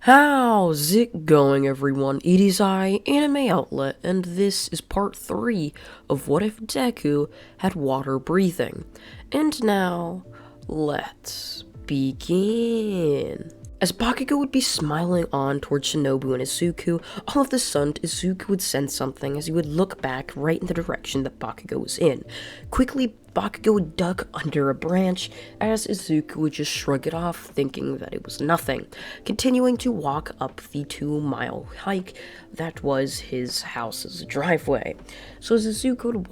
How's it going, everyone? It is I, Anime Outlet, and this is part 3 of What If Deku Had Water Breathing. And now, let's begin. As Bakugo would be smiling on towards Shinobu and Izuku, all of a sudden Izuku would sense something as he would look back right in the direction that Bakugo was in. Quickly, Bakugo would duck under a branch as Izuku would just shrug it off, thinking that it was nothing, continuing to walk up the 2-mile hike that was his house's driveway. So as Izuku would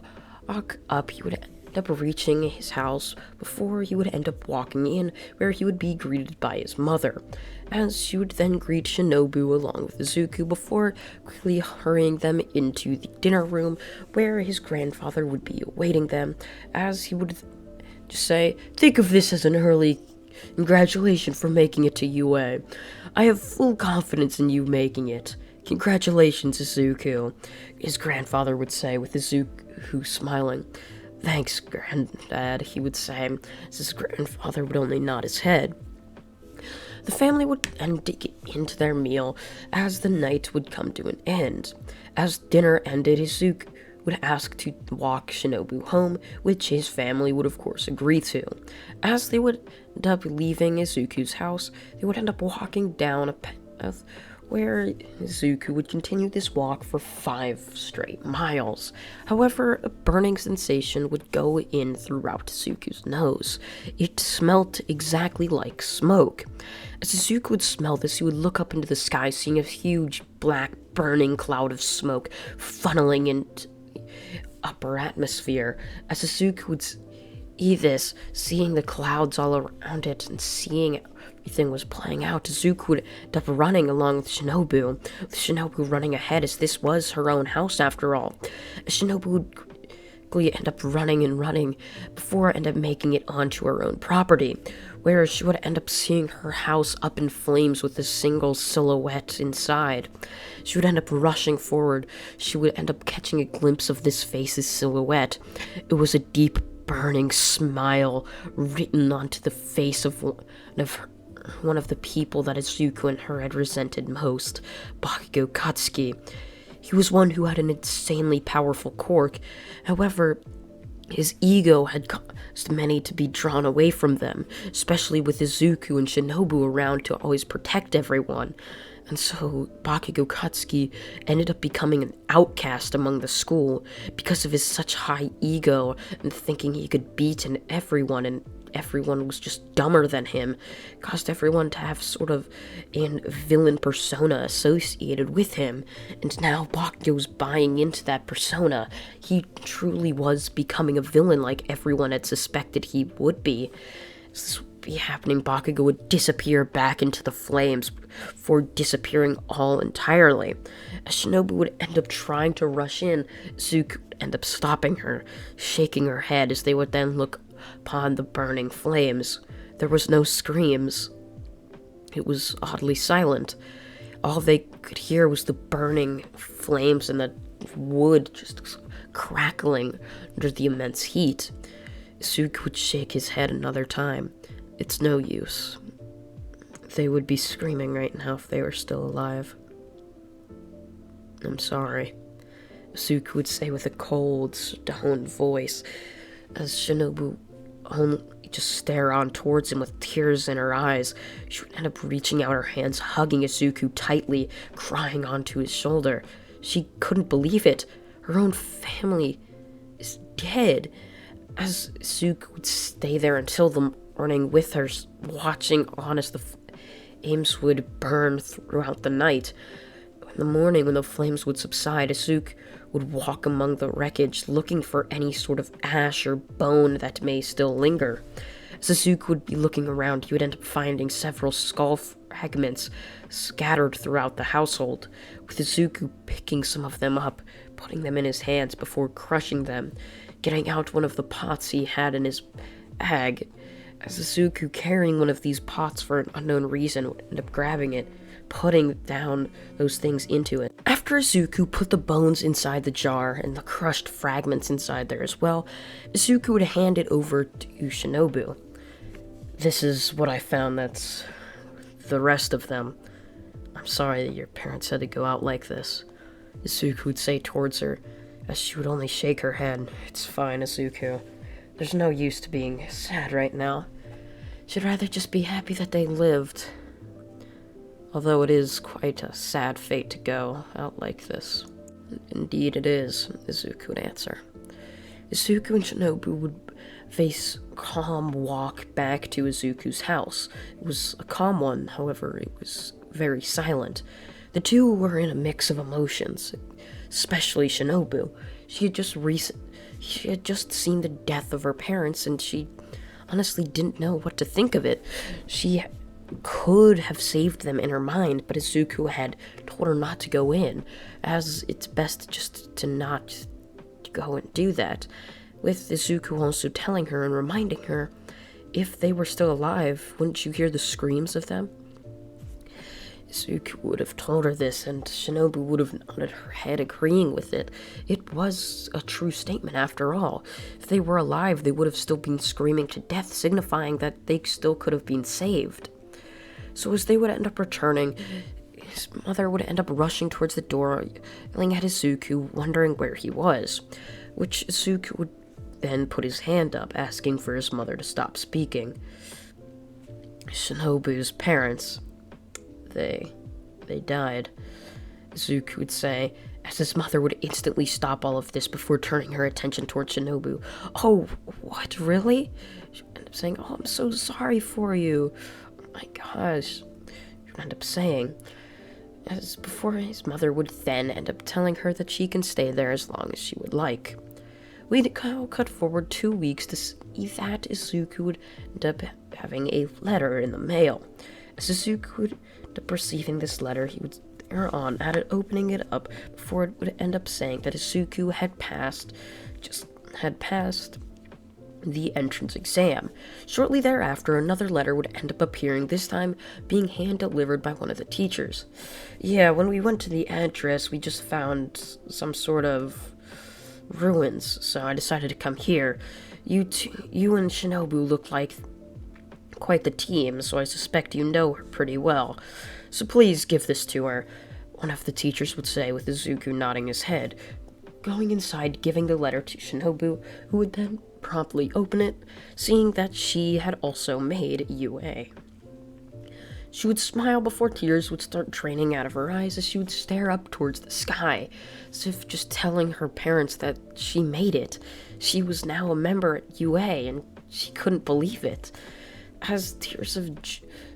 walk up, he would end up reaching his house before he would end up walking in, where he would be greeted by his mother, as she would then greet Shinobu along with Izuku before quickly hurrying them into the dinner room where his grandfather would be awaiting them, as he would just say, "Think of this as an early congratulations for making it to UA. I have full confidence in you making it. Congratulations, Izuku," his grandfather would say, with Izuku smiling. "Thanks, Granddad," he would say, as his grandfather would only nod his head. The family would then dig into their meal as the night would come to an end. As dinner ended, Izuku would ask to walk Shinobu home, which his family would of course agree to. As they would end up leaving Izuku's house, they would end up walking down a path where Izuku would continue this walk for 5 straight miles. However, a burning sensation would go in throughout Izuku's nose. It smelt exactly like smoke. As Izuku would smell this, he would look up into the sky, seeing a huge black burning cloud of smoke funneling into the upper atmosphere. As Izuku would see this, seeing the clouds all around it and seeing everything was playing out, Izuku would end up running along with Shinobu running ahead, as this was her own house after all. As Shinobu would quickly end up running before end up making it onto her own property, where she would end up seeing her house up in flames with a single silhouette inside. She would end up rushing forward. She would end up catching a glimpse of this face's silhouette. It was a deep burning smile written onto the face of one of the people that Izuku and her had resented most, Bakugo Katsuki. He was one who had an insanely powerful quirk. However, his ego had caused many to be drawn away from them, especially with Izuku and Shinobu around to always protect everyone. And so Bakugo Katsuki ended up becoming an outcast among the school because of his such high ego and thinking he could beat everyone, and everyone was just dumber than him. Caused everyone to have sort of a villain persona associated with him. And now Bakugo's buying into that persona. He truly was becoming a villain like everyone had suspected he would be. This would be happening, Bakugo would disappear back into the flames before disappearing all entirely. As Shinobu would end up trying to rush in, Izuku would end up stopping her, shaking her head as they would then look upon the burning flames. There was no screams. It was oddly silent. All they could hear was the burning flames and the wood just crackling under the immense heat. Izuku would shake his head another time. It's no use. They would be screaming right now if they were still alive. I'm sorry, Izuku would say with a cold, stone voice, as Shinobu only just stare on towards him with tears in her eyes. She would end up reaching out her hands, hugging Izuku tightly, crying onto his shoulder. She couldn't believe it. Her own family is dead. As Izuku would stay there until the morning with her, watching on as the flames would burn throughout the night. In the morning, when the flames would subside, Izuku would walk among the wreckage, looking for any sort of ash or bone that may still linger. As Izuku would be looking around, he would end up finding several skull fragments scattered throughout the household, with Izuku picking some of them up, putting them in his hands before crushing them, getting out one of the pots he had in his bag. As Izuku, carrying one of these pots for an unknown reason, would end up grabbing it, putting down those things into it. After Izuku put the bones inside the jar and the crushed fragments inside there as well, Izuku would hand it over to Shinobu. "This is what I found, that's the rest of them. I'm sorry that your parents had to go out like this, Izuku would say towards her, as she would only shake her head. It's fine, Izuku. There's no use to being sad right now. Should rather just be happy that they lived. Although it is quite a sad fate to go out like this. Indeed it is, Izuku would answer. Izuku and Shinobu would face a calm walk back to Izuku's house. It was a calm one, however, it was very silent. The two were in a mix of emotions, especially Shinobu. She had just seen the death of her parents, and she honestly didn't know what to think of it. She could have saved them in her mind, but Izuku had told her not to go in, as it's best just to not go and do that, with Izuku also telling her and reminding her, if they were still alive, wouldn't you hear the screams of them? Izuku would have told her this, and Shinobu would have nodded her head, agreeing with it. It was a true statement, after all. If they were alive, they would have still been screaming to death, signifying that they still could have been saved. So as they would end up returning, his mother would end up rushing towards the door, yelling at Izuku, wondering where he was, which Izuku would then put his hand up, asking for his mother to stop speaking. Shinobu's parents, they died, Izuku would say, as his mother would instantly stop all of this before turning her attention towards Shinobu. Oh, what, really? She would end up saying, oh, I'm so sorry for you. Oh my gosh. She would end up saying, as before his mother would then end up telling her that she can stay there as long as she would like. We'd cut forward 2 weeks to see that Izuku would end up having a letter in the mail. As Izuku would end up receiving this letter, he would stare on at it, opening it up, before it would end up saying that Izuku had passed the entrance exam. Shortly thereafter, another letter would end up appearing, this time being hand-delivered by one of the teachers. Yeah, when we went to the address, we just found some sort of ruins, so I decided to come here. You and Shinobu look like quite the team, so I suspect you know her pretty well. So please give this to her, one of the teachers would say, with Izuku nodding his head. Going inside, giving the letter to Shinobu, who would then promptly open it, seeing that she had also made UA. She would smile before tears would start draining out of her eyes as she would stare up towards the sky, as if just telling her parents that she made it. She was now a member at UA, and she couldn't believe it. As tears of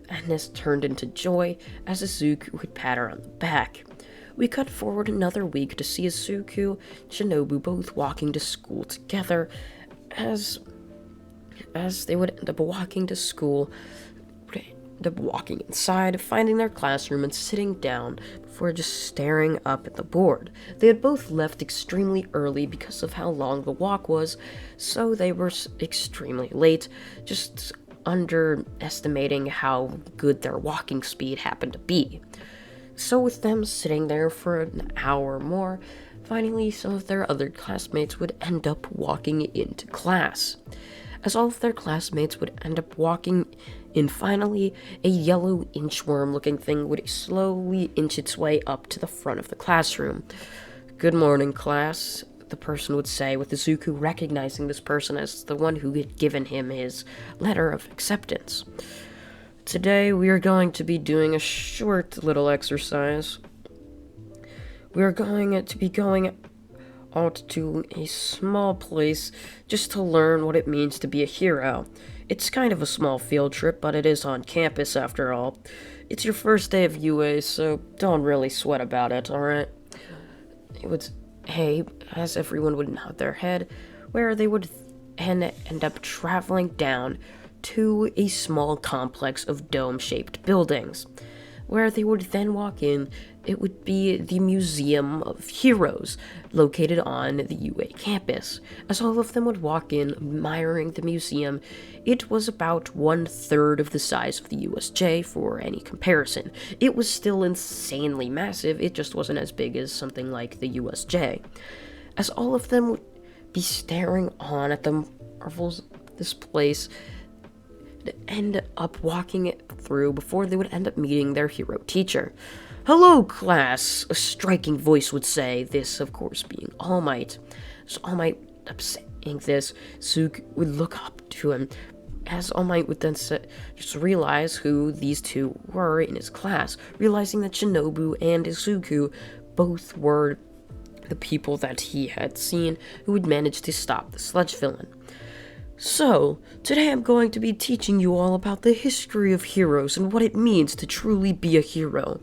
sadness turned into joy, as Izuku would pat her on the back. We cut forward another week to see Izuku and Shinobu both walking to school together. As they would end up walking to school, end up walking inside, finding their classroom and sitting down before just staring up at the board. They had both left extremely early because of how long the walk was, so they were extremely late, just underestimating how good their walking speed happened to be. So with them sitting there for an hour or more, finally some of their other classmates would end up walking into class. As all of their classmates would end up walking in, finally, a yellow inchworm-looking thing would slowly inch its way up to the front of the classroom. Good morning, class, the person would say, with Izuku recognizing this person as the one who had given him his letter of acceptance. Today, we are going to be doing a short little exercise. We are going to be going out to a small place just to learn what it means to be a hero. It's kind of a small field trip, but it is on campus after all. It's your first day of UA, so don't really sweat about it, alright? It would, hey, as everyone would nod their head, where they would end up traveling down to a small complex of dome-shaped buildings. Where they would then walk in, it would be the Museum of Heroes, located on the UA campus. As all of them would walk in, admiring the museum, it was about 1/3 of the size of the USJ for any comparison. It was still insanely massive, it just wasn't as big as something like the USJ. As all of them would be staring on at the marvels of this place, end up walking it through before they would end up meeting their hero teacher. "Hello, class," a striking voice would say, this, of course, being All Might. As All Might up saying this, Zuko would look up to him, as All Might would then just realize who these two were in his class, realizing that Shinobu and Izuku both were the people that he had seen who had managed to stop the sludge villain. "So, today I'm going to be teaching you all about the history of heroes and what it means to truly be a hero.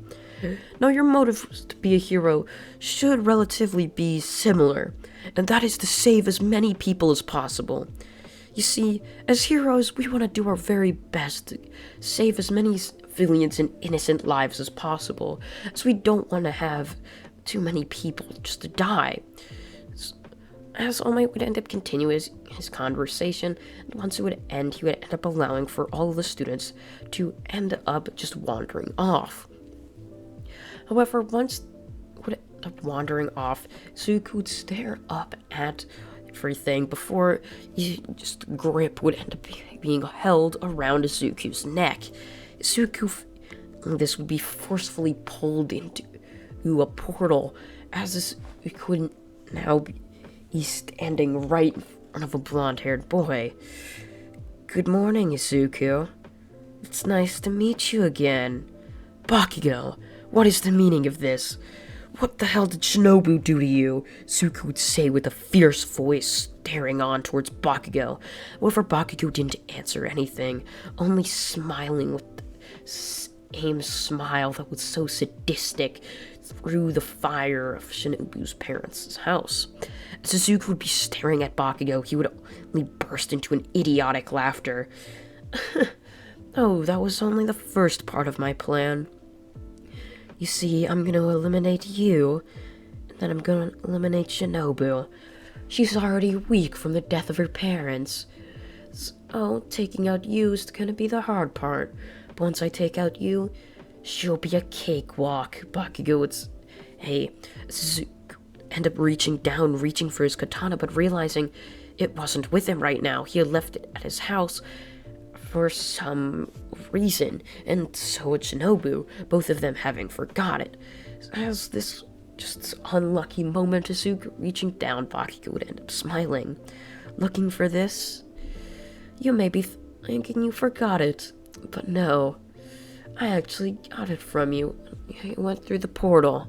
Now, your motive to be a hero should relatively be similar, and that is to save as many people as possible. You see, as heroes, we want to do our very best to save as many civilians and innocent lives as possible, as we don't want to have too many people just to die." As All Might would end up continuing his conversation, and once it would end, he would end up allowing for all of the students to end up just wandering off. However, once it would end up wandering off, Zuko would stare up at everything before just grip would end up being held around Zuko's neck. This would be forcefully pulled into a portal, as Zuko would now be standing right in front of a blonde-haired boy. "Good morning, Izuku. It's nice to meet you again. Bakugo, what is the meaning of this? What the hell did Shinobu do to you?" Zuko would say with a fierce voice, staring on towards Bakugo. However, Bakugo didn't answer anything, only smiling with the same smile that was so sadistic through the fire of Shinobu's parents' house. As Zuko would be staring at Bakugo, he would only burst into an idiotic laughter. "Oh, that was only the first part of my plan. You see, I'm going to eliminate you, and then I'm going to eliminate Shinobu. She's already weak from the death of her parents. So, taking out you is going to be the hard part. But once I take out you, she'll be a cakewalk." Bakugo would say. Zuko end up reaching for his katana, but realizing it wasn't with him right now. He had left it at his house for some reason, and so had Shinobu, both of them having forgot it. As this just unlucky moment, Zuko reaching down, Bakugo would end up smiling. "Looking for this? You may be thinking you forgot it, but no. I actually got it from you. You went through the portal.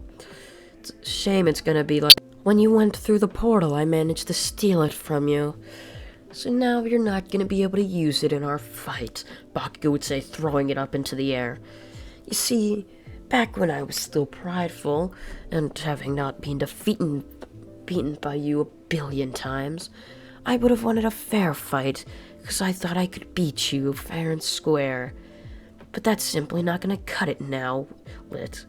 It's a shame it's gonna be like when you went through the portal, I managed to steal it from you. So now you're not gonna be able to use it in our fight," Bakugo would say, throwing it up into the air. "You see, back when I was still prideful, and having not been beaten by you a billion times, I would have wanted a fair fight, because I thought I could beat you fair and square. But that's simply not gonna cut it now, Lit.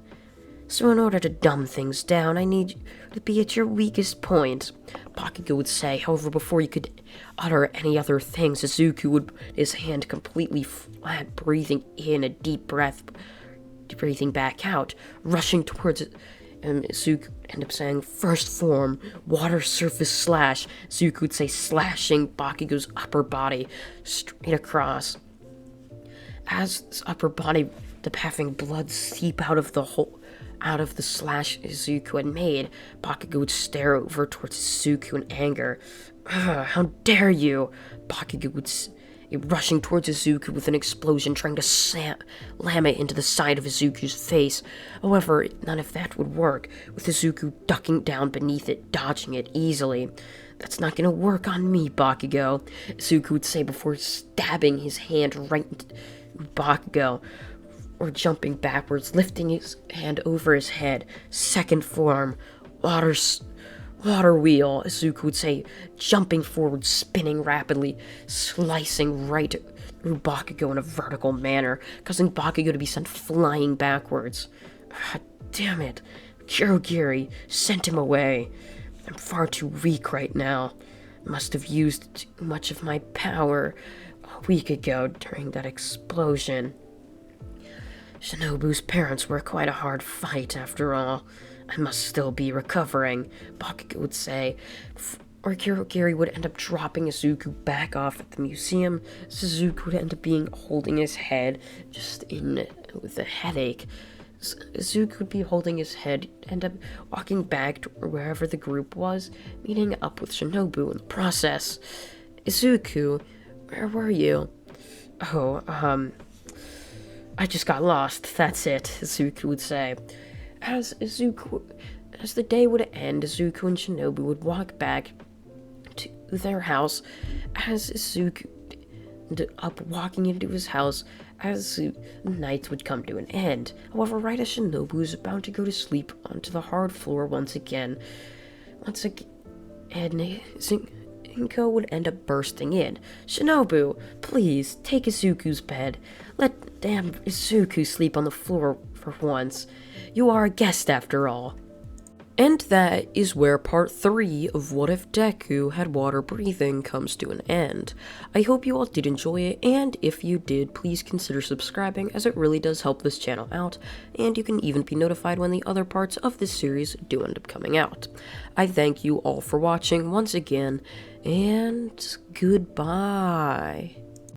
So in order to dumb things down, I need you to be at your weakest point," Bakugo would say. However, before he could utter any other things, Izuku would his hand completely flat, breathing in a deep breath, breathing back out, rushing towards it. Zuko ended up saying, "First form, water surface slash." Zuko would say, slashing Bakugo's upper body straight across. As his upper body, having blood seep out of the slash Zuko had made, Bakugo would stare over towards Zuko in anger. "How dare you!" Bakugo would rushing towards Izuku with an explosion, trying to slam it into the side of Izuku's face. However, none of that would work, with Izuku ducking down beneath it, dodging it easily. "That's not gonna work on me, Bakugo," Izuku would say before stabbing his hand right into Bakugo, or jumping backwards, lifting his hand over his head. "Second form, water wheel," Zuko would say, jumping forward, spinning rapidly, slicing right through Bakugo in a vertical manner, causing Bakugo to be sent flying backwards. Damn it. Kurogiri sent him away. I'm far too weak right now. Must have used too much of my power a week ago during that explosion. Shinobu's parents were quite a hard fight, after all. I must still be recovering, Bakugo would say. Or Kurogiri would end up dropping Izuku back off at the museum. Suzuki would end up holding his head, just in with a headache. Izuku would be holding his head, end up walking back to wherever the group was, meeting up with Shinobu in the process. Izuku, where were you? Oh, I just got lost, that's it, Izuku would say. As the day would end, Izuku and Shinobu would walk back to their house. As Izuku ended up walking into his house, as the night would come to an end. However, right as Shinobu was about to go to sleep onto the hard floor once again, Inko would end up bursting in. Shinobu, please, take Izuku's bed. Let damn Izuku sleep on the floor for once. You are a guest after all. And that is where part 3 of What If Deku Had Water Breathing comes to an end. I hope you all did enjoy it, and if you did, please consider subscribing, as it really does help this channel out, and you can even be notified when the other parts of this series do end up coming out. I thank you all for watching once again, and goodbye.